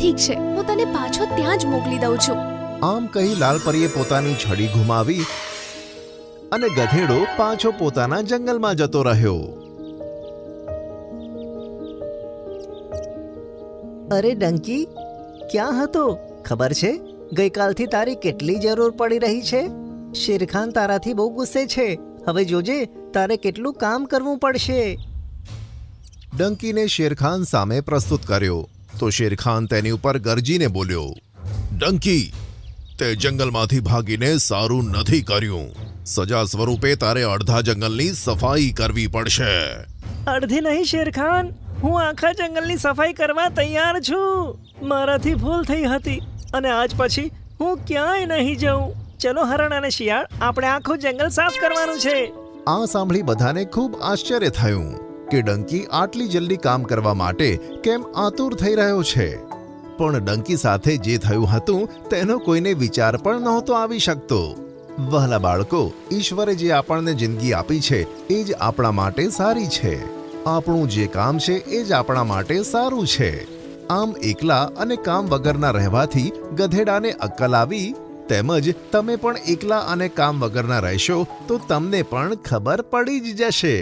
ઠીક છે, હું તને પાછો ત્યાં જ મોકલી દઉં છું. આમ કહી લાલપરીએ પોતાની છડી ઘુમાવી અને ગધેડો પાછો પોતાના જંગલમાં જતો રહ્યો. અરે ડંકી, ક્યાં હતો? ખબર છે ગઈકાલથી તારી કેટલી જરૂર પડી રહી છે. શેરખાન તારાથી બહુ ગુસ્સે છે. હવે જોજે તારે કેટલું કામ કરવું પડશે. ડંકીને શેરખાન સામે પ્રસ્તુત કર્યો તો શેરખાન તેની ઉપર ગરજીને બોલ્યો, ડંકી, તે જંગલમાંથી ભાગીને સારું નથી કર્યું. સજા સ્વરૂપે તારે અડધા જંગલની સફાઈ કરવી પડશે. અડધી નહીં શેરખાન, હું આખા જંગલની સફાઈ કરવા તૈયાર છું. મારાથી ભૂલ થઈ હતી અને આજ પછી હું ક્યાંય નહીં જાઉં. ચલો હરણ અને શિયાળ, આપણે આખું જંગલ સાફ કરવાનું છે. આ સાંભળી બધાને ખૂબ આશ્ચર્ય થયું કે ડંકી આટલી જલ્દી કામ કરવા માટે કેમ આતુર થઈ રહ્યો છે. પણ ડંકી સાથે જે થયું હતું તેનો કોઈને વિચાર પણ નહોતો આવી શકતો. વહાલા બાળકો, ઈશ્વરે જે આપણને જિંદગી આપી છે એ જ આપણા માટે સારી છે. આપણું જે કામ છે એ જ આપણા માટે સારું છે. આમ એકલા અને કામ વગરના રહેવાથી ગધેડાને અક્કલ આવી, તેમજ તમે પણ એકલા અને કામ વગરના રહેશો તો તમને પણ ખબર પડી જ જશે.